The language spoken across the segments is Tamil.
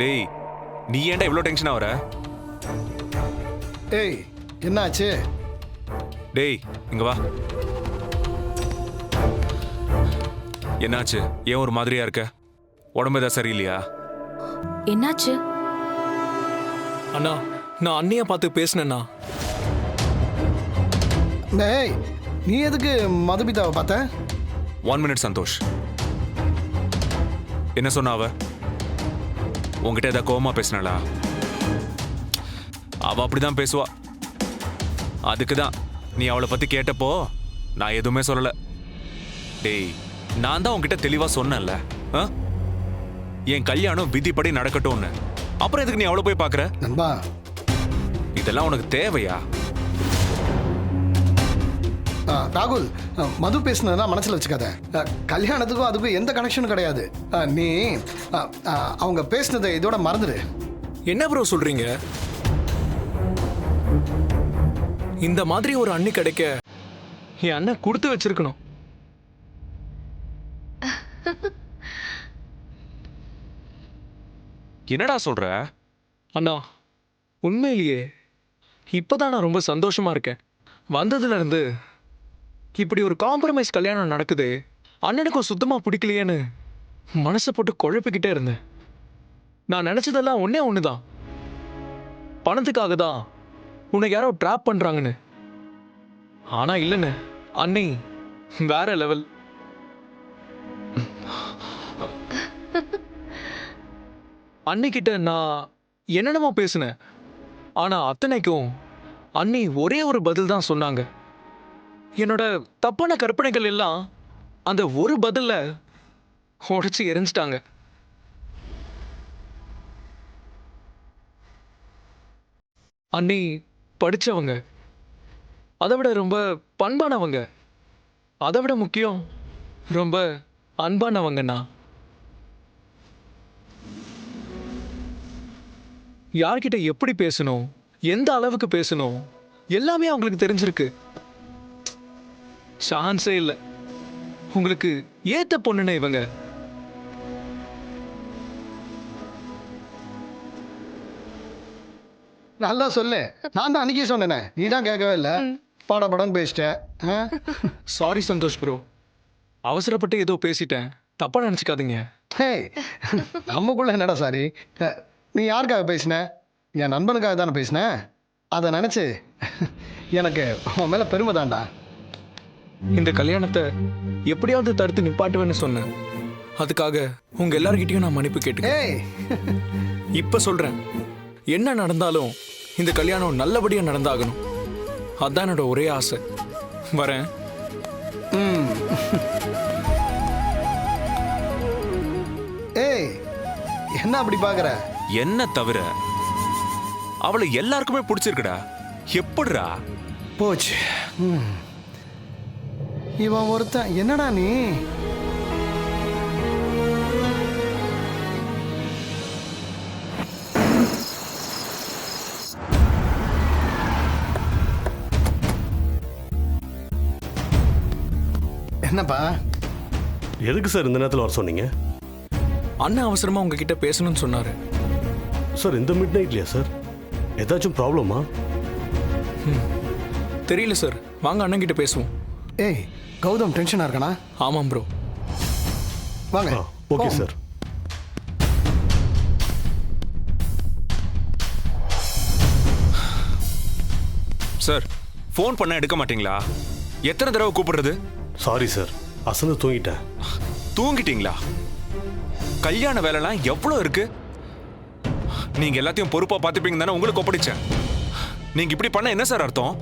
டேய், நீ ஏன்டா இவ்வளோ டென்ஷன் ஆகுற? ஏய் என்னாச்சு? டேய் இங்க வா. என்னாச்சு? ஏன் ஒரு மாதிரியா இருக்க? உடம்பு ஏதாவது சரியில்லையா? என்னாச்சு? அண்ணா, நான் அண்ணியை பார்த்து பேசினேண்ணா. டேய் நீ எதுக்கு மதுமிதாவை பார்த்த? 1 மினிட் சந்தோஷ். என்ன சொன்ன அவ? உங்ககிட்ட ஏதாவது கோவமா பேசினாளா? அவ அப்படிதான் பேசுவா. அதுக்கு தான் நீ அவளை பத்தி கேட்டப்போ நான் எதுவுமே சொல்லல. டேய், நான் தான் உன்கிட்ட தெளிவா சொன்னேன்ல, என் கல்யாணம் விதிப்படி நடக்கட்டும்னு. அப்புறம் எதுக்கு நீ அவளை போய் பார்க்கற? நண்பா, இதெல்லாம் உனக்கு தேவையா? ராகுல், மது பேசுனதுனா மனசுல வச்சுக்காத. கல்யாணத்துக்கும் அதுக்கும் எந்த கனெக்ஷனும் கிடையாது. நீ அவங்க பேசுனதை இதோட மறந்துடு. என்ன ப்ரோ சொல்றீங்க? இந்த மாதிரி ஒரு அண்ணி கிடைக்க என் அண்ணன் கொடுத்து வச்சிருக்கணும். என்னடா சொல்ற? அண்ணா, உண்மையிலேயே இப்பதான் நான் ரொம்ப சந்தோஷமா இருக்கேன். வந்ததுல இருந்து இப்படி ஒரு காம்ப்ரமைஸ் கல்யாணம் நடக்குது, அண்ணனுக்கும் சுத்தமா பிடிக்கலையேன்னு மனசை போட்டு குழப்பிக்கிட்டே இருந்தேன். நான் நினைச்சதெல்லாம் ஒன்னே ஒண்ணுதான், பணத்துக்காக தான் உன்னை யாரோ ட்ராப் பண்றாங்கன்னு. ஆனா இல்லைன்னு, அண்ணி வேற லெவல். அன்னிக்கிட்ட நான் என்னென்னமோ பேசினேன், ஆனா அத்தனைக்கும் அண்ணி ஒரே ஒரு பதில் தான் சொன்னாங்க. என்னோட தப்பான கற்பனைகள் எல்லாம் அந்த ஒரு பதில்ல உடைச்சு எரிஞ்சிட்டாங்க. அண்ணி படிச்சவங்க, அதை விட ரொம்ப பண்பானவங்க, அதை விட முக்கியம் ரொம்ப அன்பானவங்கண்ணா. யார்கிட்ட எப்படி பேசணும், எந்த அளவுக்கு பேசணும், எல்லாமே அவங்களுக்கு தெரிஞ்சிருக்கு. சான்ஸே இல்லை. உங்களுக்கு ஏத்த பொண்ணுன்னு இவங்க. நல்லா சொல்லு. நான் தான் அன்னைக்கே சொன்னேனே, நீ தான் கேட்கவே இல்லை. படன்னு பேசிட்டேன். சாரி சந்தோஷ் ப்ரோ, அவசரப்பட்டு ஏதோ பேசிட்டேன், தப்பா நினச்சிக்காதீங்க. ஹே, நமக்குள்ள என்னடா சாரி? நீ யாருக்காக பேசின? என் நண்பனுக்காக தானே பேசினேன். அதை நினச்சி எனக்கு உன் மேலே பெருமை தான்டா. இந்த கல்யாணத்தை எப்படியாவது தடுத்து நிப்பாட்டுவேன்னு சொன்னேன். அதுக்காக உங்க எல்லார்கிட்டயும் நான் மன்னிப்பு கேட்டுக்கேன். ஏய், இப்ப சொல்றேன், என்ன நடந்தாலும் இந்த கல்யாணம் நல்லபடியா நடந்தாகணும். அதான் என்னோட ஒரே ஆசை. வரேன். ஏய், என்ன அப்படி பார்க்குற? என்ன தவிர அவளை எல்லாருக்குமே பிடிச்சிருக்குடா. எப்படிடா? போச்சு. இவன் ஒருத்தன். என்னடா நீ? என்னப்பா? எதுக்கு சார் இந்த நேரத்தில் வர சொன்னீங்க? அண்ணன் அவசரமா உங்ககிட்ட பேசணும்னு சொன்னாரு. சார் இந்த மிட் நைட்லையா சார்? ஏதாச்சும் ப்ராப்ளமா? தெரியல சார், வாங்க அண்ணன் கிட்ட பேசுவோம். ஏய், கௌதம் டென்ஷனா இருக்கானா? ஆமாம் ப்ரோ. வாங்க. Okay sir. சார், ஃபோன் பண்ண எடுக்க மாட்டீங்களா? எத்தனை தடவை கூப்பிடுறது? சாரி சார், அசந்து தூங்கிட்டேன். தூங்கிட்டீங்களா? கல்யாண வேலைலாம் எவ்வளோ இருக்கு. நீங்க எல்லாத்தையும் பொறுப்பா பார்த்துப்பீங்க தானே உங்களுக்கு ஒப்படைச்சேன். நீங்க இப்படி பண்ண என்ன சார் அர்த்தம்?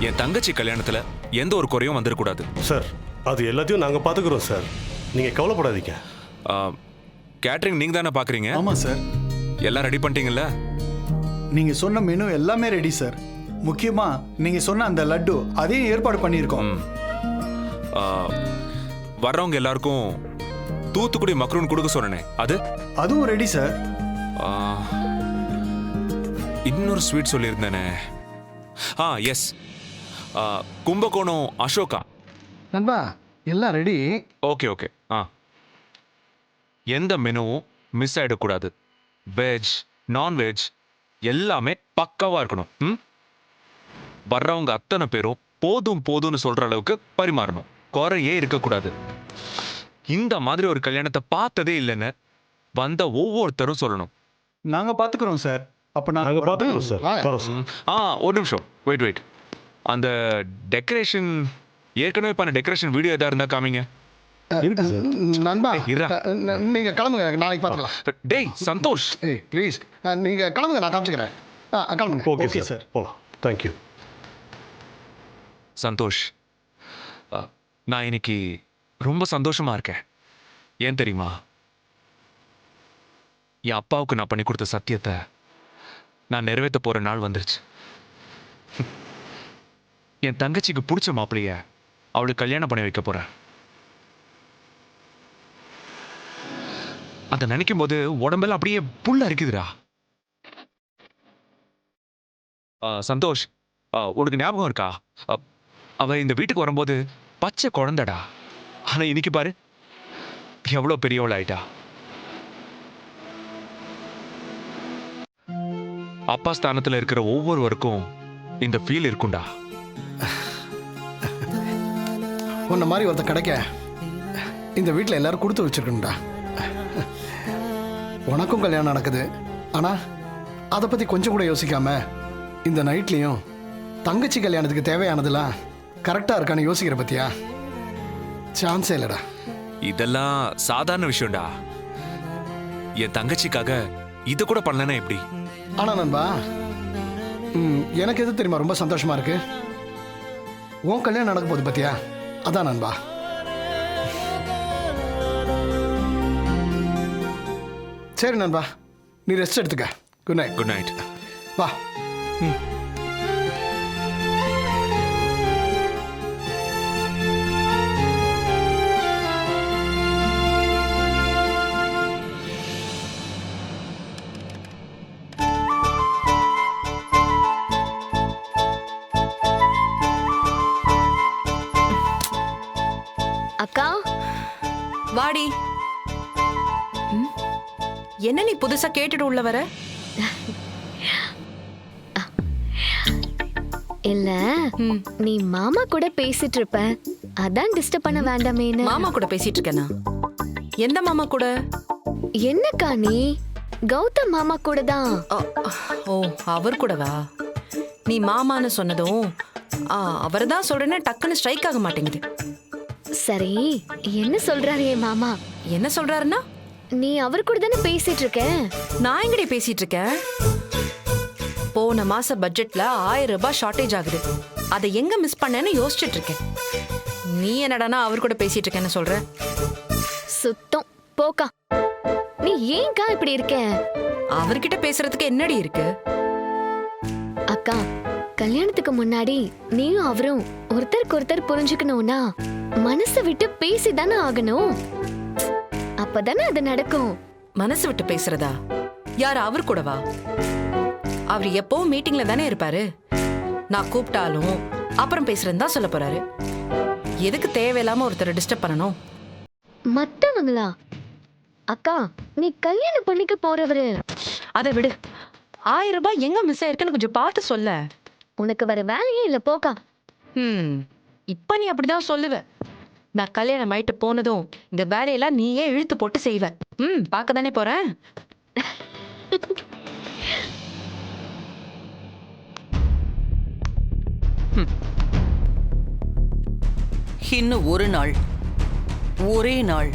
என் தங்கச்சி கல்யாணத்துல எந்த ஒரு குறையும் வந்துடக்கூடாது சார். அது எல்லாத்தையும் நாங்கள் பார்த்துக்குறோம் சார், நீங்கள் கவலைப்படாதீங்க. கேட்டரிங் நீங்க தானே பார்க்குறீங்க? ஆமாம் சார். எல்லாம் ரெடி பண்ணிட்டீங்கல்ல? நீங்கள் சொன்ன மெனு எல்லாமே ரெடி சார். முக்கியமாக நீங்கள் சொன்ன அந்த லட்டு அதையும் ஏற்பாடு பண்ணியிருக்கோம். வர்றவங்க எல்லாருக்கும் தூத்துக்குடி மக்ரூன் கொடுக்க சொன்னேனே, அதுவும் ரெடி சார். இன்னொரு ஸ்வீட் சொல்லியிருந்தேனே. எஸ், கும்பகோணம் அசோகா. நண்பா, எல்லாம் ரெடி. Okay okay. எந்த மெனுவும் மிஸ் ஆயிடக்கூடாது. வெஜ் நான்வெஜ் எல்லாமே பக்காவா இருக்கணும். வர்றவங்க அத்தனை பேரும் போதும் போதும்னு சொல்ற அளவுக்கு பரிமாறணும். குறையே இருக்கக்கூடாது. இந்த மாதிரி ஒரு கல்யாணத்தை பார்த்ததே இல்லைன்னு வந்த ஒவ்வொருத்தரும் சொல்லணும். நாங்க பாத்துக்கிறோம் சார். அப்ப நாங்கள் நாங்க பார்த்துக்கிறோம் சார். வாங்க. வரோம் சார். ஒரு நிமிஷம் வெயிட். அந்த டெக்கரேஷன் ஏற்கனவே பண்ண டெக்கரேஷன் வீடியோ எதா இருந்தா காமிங்க. இருக்கு சார். நண்பா இருடா. நீங்க கிளம்புங்க, நாளைக்கு பார்த்துக்கலாம். டேய் சந்தோஷ், ஏய் ப்ளீஸ் நீங்க கிளம்புங்க, நான் காமிச்சுக்கிறேன். கிளம்புங்க. Okay Okay, sir sir. போகலாம். தேங்க்யூ. சந்தோஷ், நான் இன்னைக்கு ரொம்ப சந்தோஷமா இருக்கேன். ஏன் தெரியுமா? என் அப்பாவுக்கு நான் பண்ணி கொடுத்த சத்தியத்தை நான் நிறைவேற்ற போற நாள் வந்துருச்சு. என் தங்கச்சிக்கு பிடிச்ச மாப்பிளைய அவளுக்கு கல்யாணம் பண்ணி வைக்க போறேன். அதை நினைக்கும் போது உடம்பெல்லாம் அப்படியே புல்ல இருக்குதுடா. சந்தோஷ், உனக்கு ஞாபகம் இருக்கா? அவ இந்த வீட்டுக்கு வரும்போது பச்சை குழந்தைடா. ஆனா இன்னைக்கு பாரு எவ்வளவு பெரியவள் ஆயிட்டா. அப்பா ஸ்தானத்துல இருக்கிற ஒவ்வொருவருக்கும் இந்த ஃபீல் இருக்கும்டா. உன்ன மாதிரி ஒருத்த கிடைக்க இந்த வீட்டில் எல்லாரும் கொடுத்து வச்சிருக்கணும்டா. உனக்கும் கல்யாணம் நடக்குது, ஆனா அதை பத்தி கொஞ்சம் கூட யோசிக்காம இந்த நைட்லயும் தங்கச்சி கல்யாணத்துக்கு தேவையானதெல்லாம் கரெக்டா இருக்கான்னு யோசிக்கிற பத்தியா? சான்ஸே இல்லடா. இதெல்லாம் சாதாரண விஷயம்டா. என் தங்கச்சிக்காக இத கூட பண்ணலனா எப்படி? ஆனா நண்பா, எனக்கு எது தெரியுமா ரொம்ப சந்தோஷமா இருக்கு? உன் கல்யாணம் நடக்க போகுது பத்தியா? அதான் நண்பா. சரி நண்பா, நீ ரெஸ்ட் எடுத்துக்க. Good night. Good night. வா. அக்கா, வாடி. என்ன நீ புதுசா கேட்டுட்டு உள்ள வர? இல்ல நீ மாமா கூட பேசிட்டு இருப்ப, அதான் டிஸ்டர்ப் பண்ண வேண்டாமேன்னு. மாமா கூட பேசிட்டு இருக்கேனா? எந்த மாமா கூட? என்னக்கா நீ? கௌதம் மாமா கூட தான். ஓ, அவர் கூடவா? நீ மாமான்னு சொன்னதும் அவர் தான் சொல்றேன்னு டக்குன்னு ஸ்ட்ரைக் ஆக மாட்டேங்குது. சரி, என்ன சொல்றாரு என் மாமா? என்ன சொல்றாருன்னா? நீ அவர் கூட தானே பேசிட்டு இருக்க. நான் எங்கடி பேசிட்டு இருக்கேன்? போன மாச பட்ஜெட்ல 1000 ரூபாய் ஷார்டேஜ் ஆகுது. அதை எங்க மிஸ் பண்ணேன்னு யோசிச்சுட்டு இருக்கேன். நீ என்னடானா அவர் கூட பேசிட்டு இருக்கேன்னு சொல்ற? சுத்தம் போக்கா. நீ ஏன்க்கா இப்படி இருக்க? அவர்கிட்ட பேசுறதுக்கு என்னடி இருக்கு? அக்கா, கல்யாணத்துக்கு முன்னாடி நீயும் அவரும் ஒருத்தருக்கு ஒருத்தர் புரிஞ்சுக்கணும்னா மனசை விட்டு பேசிதானே ஆகணும். அப்பதானே அது நடக்கும். மனசு விட்டு பேசுறதா? யார், அவர் கூடவா? அவர் எப்பவும் மீட்டிங்ல தானே இருப்பாரு. நான் கூப்பிட்டாலும் அப்புறம் பேசுறேன்னு தான் சொல்ல போறாரு. எதுக்கு தேவையில்லாம ஒருத்தரை டிஸ்டர்ப் பண்ணணும்? மத்தவங்களா? அக்கா, நீ கல்யாணம் பண்ணிக்க போறவரு. அதை விடு. 1000 ரூபாய் எங்க மிஸ் ஆயிருக்குன்னு கொஞ்சம் பார்த்து சொல்ல. உனக்கு வர வேலையே இல்ல போக்கா. இப்ப நீ அப்படிதான் சொல்லுவ. நான் கல்யாணம் ஆயிட்டு போனதும் இந்த வேலையெல்லாம் நீயே இழுத்து போட்டு செய்வ. பார்க்க தானே போறேன். இன்னும் ஒரு நாள், ஒரே நாள்,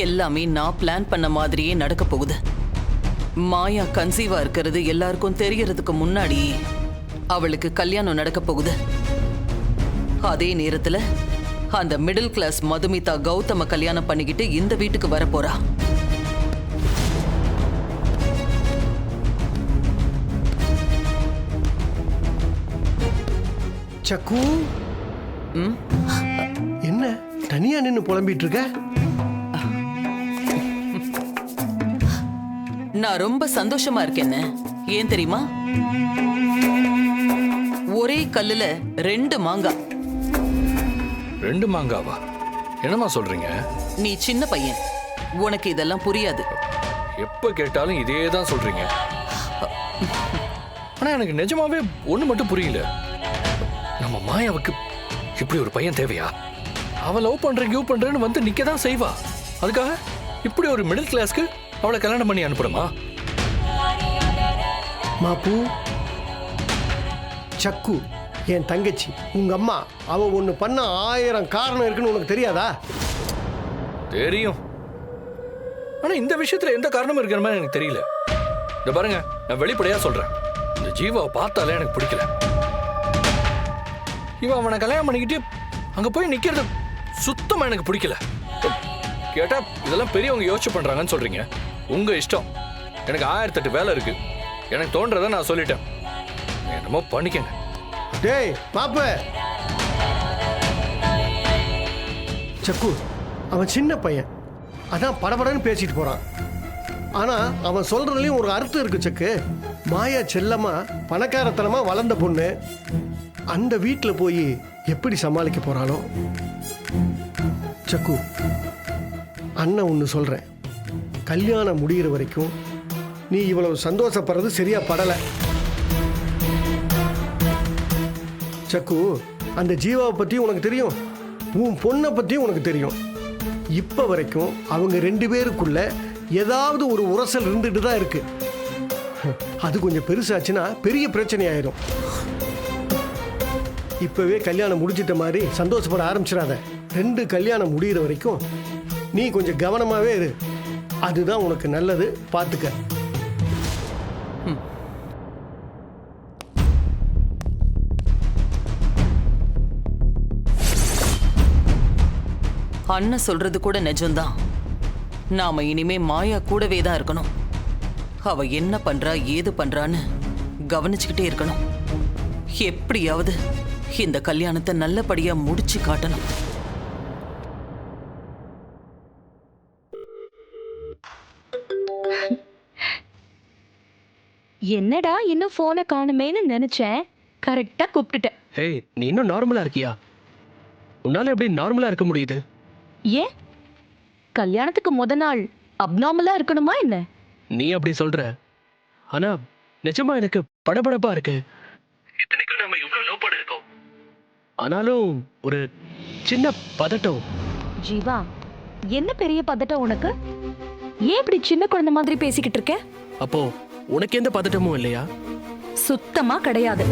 எல்லாமே நான் பிளான் பண்ண மாதிரியே நடக்க போகுது. மாயா கன்சீவா இருக்கிறது எல்லாருக்கும் தெரியறதுக்கு முன்னாடி அவளுக்கு கல்யாணம் நடக்க போகுது. அதே நேரத்துல அந்த மிடில் கிளாஸ் மதுமிதா கௌதம கல்யாணம் பண்ணிக்கிட்டு இந்த வீட்டுக்கு வர போறா. சக்கு, என்ன தனியா நின்னு புலம்பிட்டு இருக்க? நான் ரொம்ப சந்தோஷமா இருக்கேன்னு. ஏன் தெரியுமா? ஒரே கல்லுல 2 மாங்காய். 2 மாங்காவா? என்னமா சொல்றீங்க? நீ சின்ன பையன், உனக்கு இதெல்லாம் புரியாது. எப்ப கேட்டாலும் இதே தான் சொல்றீங்க. ஆனா எனக்கு நிஜமாவே ஒண்ணு மட்டும் புரியல. நம்ம மாயாவுக்கு இப்படி ஒரு பையன் தேவையா? அவ லவ் பண்றேன்னு வந்து நிக்க தான் செய்வா. அதுக்காக இப்படி ஒரு மிடில் கிளாஸ்க்கு அவளை கல்யாணம் பண்ணி அனுப்புறமா? மாப்பு, சக்கு என் தங்கச்சி, உங்க அம்மா, அவ ஒண்ணு பண்ண 1000 காரணம் இருக்குன்னு உனக்கு தெரியாதா? தெரியும். ஆனா இந்த விஷயத்துல எந்த காரணமும் இருக்கிற மாதிரி எனக்கு தெரியல. இந்த பாருங்க, நான் வெளிப்படையா சொல்றேன், இந்த ஜீவாவை பார்த்தாலே எனக்கு பிடிக்கல. இவன் அவனை கல்யாணம் பண்ணிக்கிட்டு அங்க போய் நிக்கிறது சுத்தமா எனக்கு பிடிக்கல. கேட்டா இதெல்லாம் பெரியவங்க யோசிச்சு பண்றாங்கன்னு சொல்றீங்க. உங்க இஷ்டம். எனக்கு 1008 வேலை இருக்கு. எனக்கு தோன்றதை நான் சொல்லிட்டேன். என்னமோ பண்ணிக்கங்க. டேய் மாப்பு, சக்கு அவன் சின்ன பையன், அதான் படபடன்னு பேசிட்டு போறான். ஆனா அவன் சொல்றதுலயும் ஒரு அர்த்தம் இருக்கு சக்கு. மாயா செல்லமா பணக்காரத்தனமா வளர்ந்த பொண்ணு, அந்த வீட்டில் போய் எப்படி சமாளிக்க போறாளோ. சக்கு, அண்ணன் ஒன்று சொல்றேன், கல்யாணம் முடிகிற வரைக்கும் நீ இவ்வளவு சந்தோஷப்படுறது சரியா படலை. சக்கு, அந்த ஜீவாவை பற்றியும் உனக்கு தெரியும், உன் பொண்ணை பற்றியும் உனக்கு தெரியும். இப்போ வரைக்கும் அவங்க 2 பேருக்குள்ள ஏதாவது ஒரு உரசல் இருந்துட்டு தான் இருக்கு. அது கொஞ்சம் பெருசாச்சுன்னா பெரிய பிரச்சனை ஆயிரும். இப்பவே கல்யாணம் முடிச்சிட்ட மாதிரி சந்தோஷப்பட ஆரம்பிச்சிடாத. 2 கல்யாணம் முடிகிற வரைக்கும் நீ கொஞ்சம் கவனமாகவே இரு. அதுதான் உனக்கு நல்லது, பார்த்துக்க. அண்ணன் சொல்றது கூட நிஜம்தான். நாம இனிமே மாயா கூடவே தான் இருக்கணும். அவ என்ன பண்றா ஏது பண்றான்னு கவனிச்சுக்கிட்டே இருக்கணும். எப்படியாவது இந்த கல்யாணத்தை நல்லபடியா முடிச்சு காட்டணும். என்னடா இன்னும் போனை காணுமேன்னு நினைச்சேன். கரெக்டா கூப்பிட்டுட்டேன். ஏய், நீ இன்னும் நார்மலா இருக்கியா? உன்னால எப்படி நார்மலா இருக்க முடியுது? ஏன் கல்யாணத்துக்கு முத நாள் அப்நார்மலா இருக்கணுமா என்ன? நீ அப்படி சொல்ற, ஆனா நிஜமா எனக்கு படபடப்பா இருக்கு. இத்தனைக்கும் நம்ம இவ்வளவு லவ் பண்ணிருக்கோம், ஆனாலும் ஒரு சின்ன பதட்டம். ஜீவா, என்ன பெரிய பதட்டம் உனக்கு? ஏன் இப்படி சின்ன குழந்தை மாதிரி பேசிக்கிட்டு இருக்க? அப்போ உனக்கு எந்த பதட்டமும் இல்லையா? சுத்தமா கிடையாது.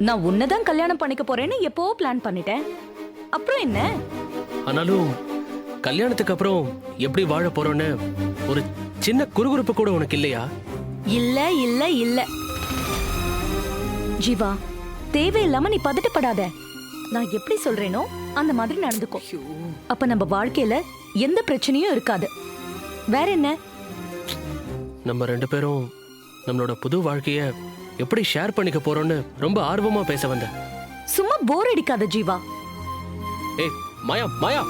நான் உன்னதான் கல்யாணம் பண்ணிக்க போறேன்னு எப்போ பிளான் பண்ணிட்டேன். அப்புறம் என்ன? ஆனாலும் கல்யாணத்துக்கு அப்புறம் எப்படி வாழ போறோன்னு ஒரு சின்ன குறுகுறுப்பு கூட உனக்கு இல்லையா? இல்ல இல்ல இல்ல ஜீவா, தேவையில்லாம நீ பதட்டப்படாத. நான் எப்படி சொல்றேனோ அந்த மாதிரி நடந்துக்கோ. அப்ப நம்ம வாழ்க்கையில எந்த பிரச்சனையும் இருக்காது. வேற என்ன? நம்ம 2 பேரும் நம்மளோட புது வாழ்க்கைய எப்படி ஷேர் பண்ணிக்க போறோம்னு ரொம்ப ஆர்வமா பேச வந்தேன். சும்மா போர் அடிக்காத ஜீவா. ஏய் மாயா, மாயா,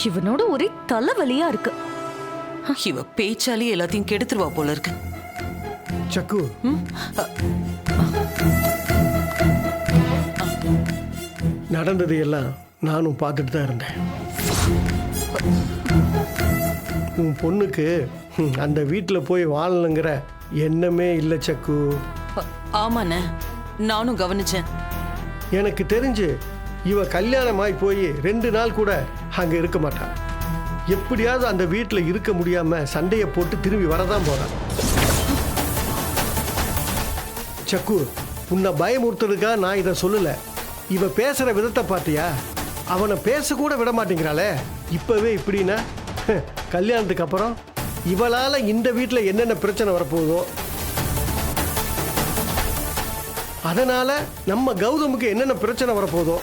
இவனோட ஒரே தலைவலியா இருக்கு. இவ பேச்சாலே எல்லாத்தையும் கெடுத்துருவா போல இருக்கு. சக்கு, நடந்தது எல்லாம் நானும் பார்த்துட்டு தான் இருந்தேன். உன் பொண்ணுக்கு அந்த வீட்டில் போய் வாழணுங்கிற எண்ணமே இல்லை சக்கு. ஆமாண்ணே, நானும் கவனிச்சேன். எனக்கு தெரிஞ்சு இவ கல்யாணமாய் போய் 2 நாள் கூட அங்க இருக்க மாட்டான். எப்படியாவது அந்த வீட்டில் இருக்க முடியாம சண்டையை போட்டு திரும்பி வரதான் போறான். சக்கு, உன்னை பயமுறுத்துறதுக்கா நான் இதை சொல்லல. இவ பேசுற விதத்தை பார்த்தியா? அவனை பேச கூட விட மாட்டேங்கிறாளே. இப்பவே இப்படின்னா கல்யாணத்துக்கு அப்புறம் இவளால இந்த வீட்டில் என்னென்ன பிரச்சனை வரப்போகுதோ, அதனால நம்ம கௌதமுக்கு என்னென்ன பிரச்சனை வரப்போதோ.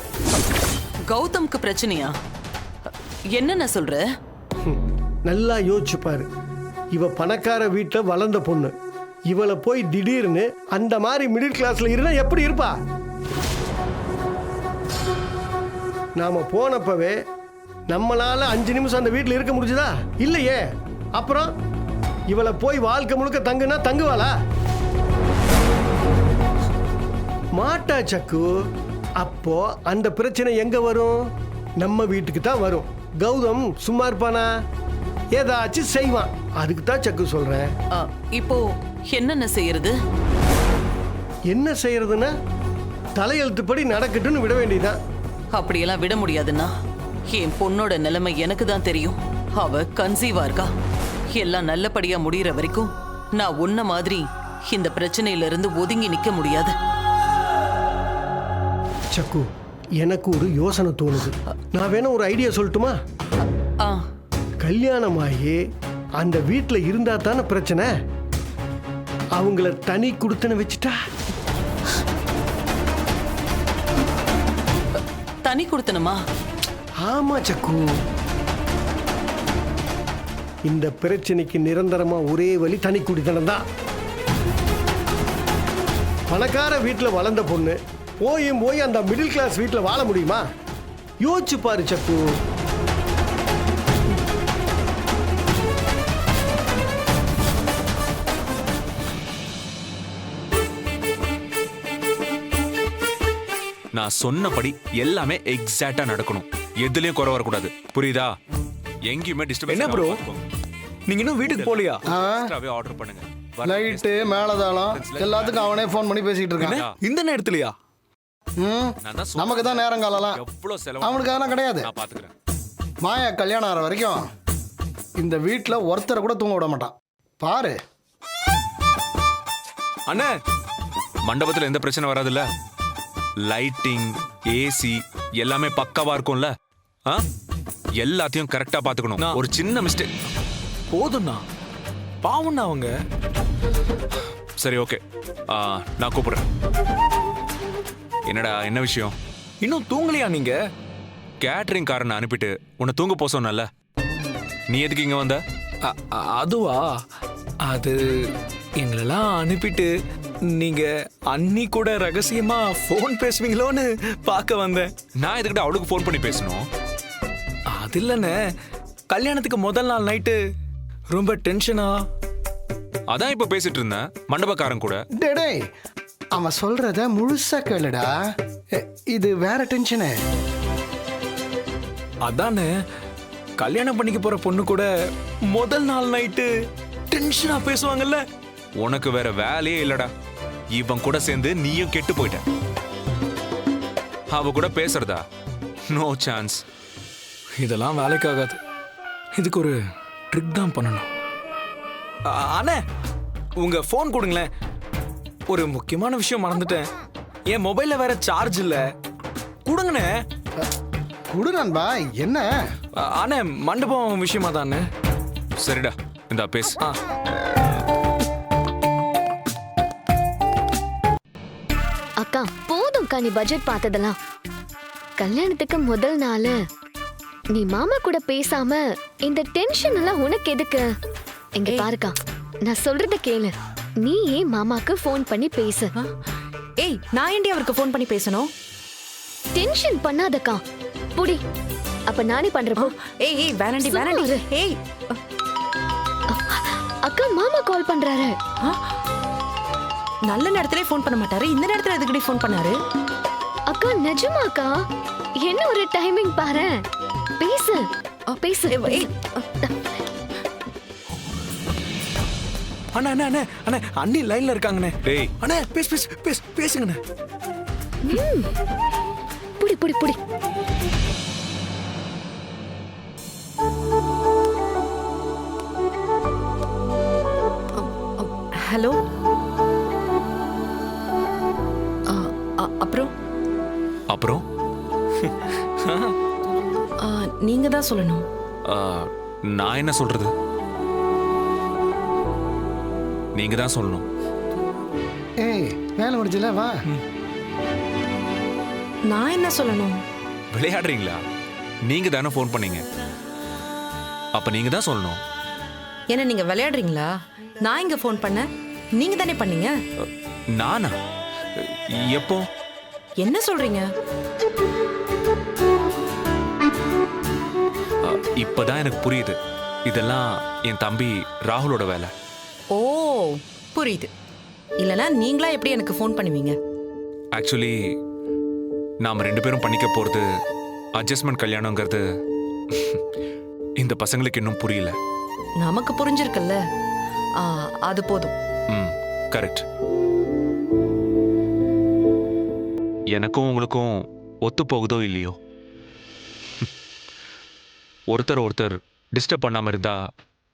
கௌதமுக்கு பிரச்சனையா? என்னென்ன சொல்ற? நல்லா யோசிச்சு பாரு. இவ பணக்கார வீட்டில் வளர்ந்த பொண்ணு. இவளை போய் திடீர்னு அந்த மாதிரி மிடில் கிளாஸ்ல இருந்தா எப்படி இருப்பா? நாம போனப்பவே நம்மளால 5 நிமிஷம் அந்த வீட்டில் இருக்க முடிஞ்சுதா? இல்லையே. அப்புறம் இவளை போய் வாழ்க்கை முழுக்க தங்குனா தங்குவாளா? மாட்டா சக்கு. அப்போ அந்த பிரச்சனை எங்க வரும்? நம்ம வீட்டுக்கு தான் வரும். கௌதம் சும்மா இருப்பானா? ஏதாச்சும் செய்வான். அதுக்கு தான் சக்கு சொல்றேன். இப்போ என்னென்ன செய்யறது? என்ன செய்யறதுன்னா தலையெழுத்துப்படி நடக்கட்டும்னு விட வேண்டியதான். அப்படியெல்லாம் விட முடியாதுன்னா என் பொண்ணோட நிலைமை எனக்கு தான் தெரியும். அவ கன்சீவா இருக்கா. எல்லாம் நல்லபடியா முடியற வரைக்கும் நான் உன்ன மாதிரி இந்த பிரச்சனையில இருந்து ஒதுங்கி நிக்க முடியாது. சக்கு, எனக்கு ஒரு யோசனை தோணுது. நான் வேணா ஒரு ஐடியா சொல்லட்டுமா? கல்யாணமாகி அந்த வீட்டில் இருந்தா தானே பிரச்சனை. அவங்கள தனி கொடுத்தன வச்சுட்டா. தனி கொடுத்தனுமா? ஆமா சக்கு, இந்த பிரச்சனைக்கு நிரந்தரமா ஒரே வழி தனி குடித்தனம் தான். பணக்கார வீட்டில் வளர்ந்த பொண்ணு போய் அந்த மிடில் கிளாஸ் வீட்டில் வாழ முடியுமா? யோசிச்சு பாரு சக்கு. நான் சொன்னபடி எல்லாமே எக்ஸாக்ட்டா நடக்கணும். எதுலயும் குறை வரக்கூடாது. புரியுதா? எங்கேயுமே டிஸ்டர்ப். என்ன ப்ரோ, நீங்க இன்னும் வீட்டுக்கு போலியா? ஆர்டர் பண்ணுங்க. லைட்டு மேலதாளம் எல்லாத்துக்கும் அவனே ஃபோன் பண்ணி பேசிட்டு இருக்கான். இந்த நேரத்துலயா? நமக்கு தான் நேரம் காலலாம். எவ்வளவு செலவு? அவனுக்கு அதெல்லாம் கிடையாது. நான் பாத்துக்கிறேன். மாயா கல்யாணம் ஆகிற வரைக்கும் இந்த வீட்டில் ஒருத்தரை கூட தூங்க விட மாட்டான். பாரு அண்ணே, மண்டபத்துல எந்த பிரச்சனை வராதுல்ல? லைட்டிங், ஏசி எல்லாமே பக்காவா இருக்கும்ல? எல்லாத்தையும் கரெக்டா பாத்துக்கணும். ஒரு சின்ன மிஸ்டேக் போதும்ண்ணா, பாவம்ண்ணா அவங்க. சரி, ஓகே, நான் கூப்பிடுறேன். என்னடா, என்ன விஷயம்? இன்னும் தூங்கலையா நீங்க? கேட்டரிங் காரனை அனுப்பிட்டு உன்னை தூங்க போக சொன்னல, நீ எதுக்கு இங்க வந்த? அதுவா, அது எங்களெல்லாம் அனுப்பிட்டு நீங்க அண்ணி கூட ரகசியமா ஃபோன் பேசுவீங்களோன்னு பார்க்க வந்தேன். நான் எதுக்கிட்ட அவளுக்கு ஃபோன் பண்ணி பேசணும்? அது இல்லைண்ணே, கல்யாணத்துக்கு முதல் நாள் நைட்டு ரொம்ப டென்ஷனா. அதான் இப்ப பேசிட்டு இருந்தேன் மண்டபக்காரன் கூட. டேய், அவன் சொல்றத முழுசா கேளுடா. இது வேற டென்ஷனு. அதானே, கல்யாணம் பண்ணிக்க போற பொண்ணு கூட முதல் நாள் நைட்டு டென்ஷனா பேசுவாங்கல்ல. உனக்கு வேற வேலையே இல்லடா. இவன் கூட சேர்ந்து நீயும் கெட்டு போயிட்ட. அவ கூட பேசுறதா? No chance. இதெல்லாம் வேலைக்காகாது. இதுக்கு ஒரு ட்ரிக் தான் பண்ணணும். அண்ணே, உங்க ஃபோன் கொடுங்களேன். ஒரு முக்கியமான விஷயம் மறந்துட்டேன். என் மொபைல்ல வேற சார்ஜ் இல்ல. கொடுங்கண்ணே. குடு நண்பா. என்ன அண்ணே, மண்டபம் விஷயமா தானே? சரிடா, இந்த பேசு. அக்கா, போதும்க்கா நீ பட்ஜெட் பார்த்ததெல்லாம். கல்யாணத்துக்கு முதல் நாள் நீ மாமா கூட பேசாம இந்த டென்ஷன் எல்லாம் உனக்கு எதுக்கு? எங்க பாருக்கா, நான் சொல்றத கேளு. நீ ஏன் மாமாக்கு ஃபோன் பண்ணி பேசு. ஏய், நான் ஏன்டி அவருக்கு ஃபோன் பண்ணி பேசணும்? டென்ஷன் பண்ணாதக்கா. புடி. அப்ப நானே பண்றப்போ. ஏய் ஏய், வேணாண்டி வேணாண்டி. ஏய் அக்கா, மாமா கால் பண்றாரு. நல்ல நேரத்திலே ஃபோன் பண்ண மாட்டாரு. இந்த நேரத்துல எதுக்குடி ஃபோன் பண்ணாரு? அக்கா, நிஜமாக்கா? என்ன ஒரு டைமிங் பாரு. பேசு பேசு. ஏய், அண்ணா அண்ணா அண்ணா அண்ணா, அண்ணி லைன்ல இருக்காங்கண்ணே. டேய், அண்ணா, பேசுங்கண்ணே. புடி புடி புடி. ஹலோ. அப்புறம் அப்புறம் நீங்க தான் சொல்லணும். நான் என்ன சொல்றது? நீங்க தான் சொல்லணும். ஏய், வேலை முடிஞ்சல, வா. நான் என்ன சொல்லணும்? விளையாடுறீங்களா? நீங்க தானே ஃபோன் பண்ணீங்க. அப்ப நீங்க தான் சொல்லணும். என்ன நீங்க விளையாடுறீங்களா? நான் இங்க ஃபோன் பண்ண, நீங்க தானே பண்ணீங்க. நானா? எப்போ? என்ன சொல்றீங்க? இப்பதான் எனக்கு புரியுது. இதெல்லாம் என் தம்பி ராகுலோட வேலை. ஓ, புரியுது. இல்லனா நீங்களா எப்படி எனக்கு ஃபோன் பண்ணுவீங்க? ஆக்சுவலி நாம ரெண்டு பேரும் பண்ணிக்க போறது அட்ஜஸ்ட்மெண்ட் கல்யாணங்கிறது இந்த பசங்களுக்கு இன்னும் புரியல. நமக்கு புரிஞ்சிருக்குல்ல, அது போதும். ம், கரெக்ட். எனக்கும் உங்களுக்கும் ஒத்து போகுதோ இல்லையோ, ஒருத்தர் ஒருத்தர் டிஸ்டர்ப் பண்ணாம இருந்தா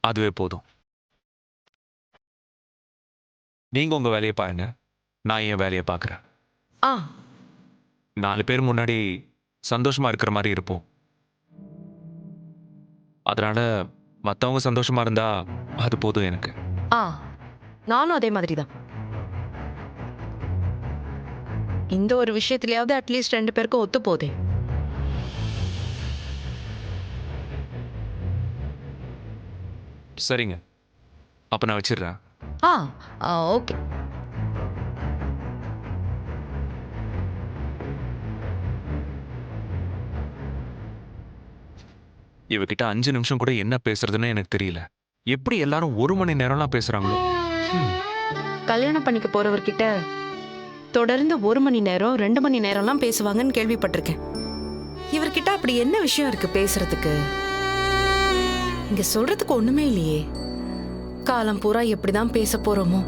அதுவே போதும். நீங்க உங்க வேலையை பாருங்க, நான் என் வேலையை பார்க்குறேன். 4 பேர் முன்னாடி சந்தோஷமா இருக்கிற மாதிரி இருப்போம். அதனால மற்றவங்க சந்தோஷமா இருந்தா அது போதும் எனக்கு. நானும் அதே மாதிரி தான். இந்த ஒரு விஷயத்திலேயாவது அட்லீஸ்ட் 2 பேருக்கும் ஒத்து போதே. சரிங்க, அப்ப நான் வச்சிடுறேன். ஓகே. இவகிட்ட 5 நிமிஷம் கூட என்ன பேசுறதுன்னு எனக்கு தெரியல. எப்படி எல்லாரும் 1 மணி நேரம்லாம் பேசுறாங்களோ. கல்யாணம் பண்ணிக்க போறவர்கிட்ட தொடர்ந்து 1 மணி நேரம் 2 மணி நேரம்லாம் பேசுவாங்கன்னு கேள்விப்பட்டிருக்கேன். இவர்கிட்ட அப்படி என்ன விஷயம் இருக்கு பேசுறதுக்கு? இங்க சொல்றதுக்கு ஒண்ணுமே இல்லையே. காலம் பூரா எப்படிதான் பேச போறோமோ.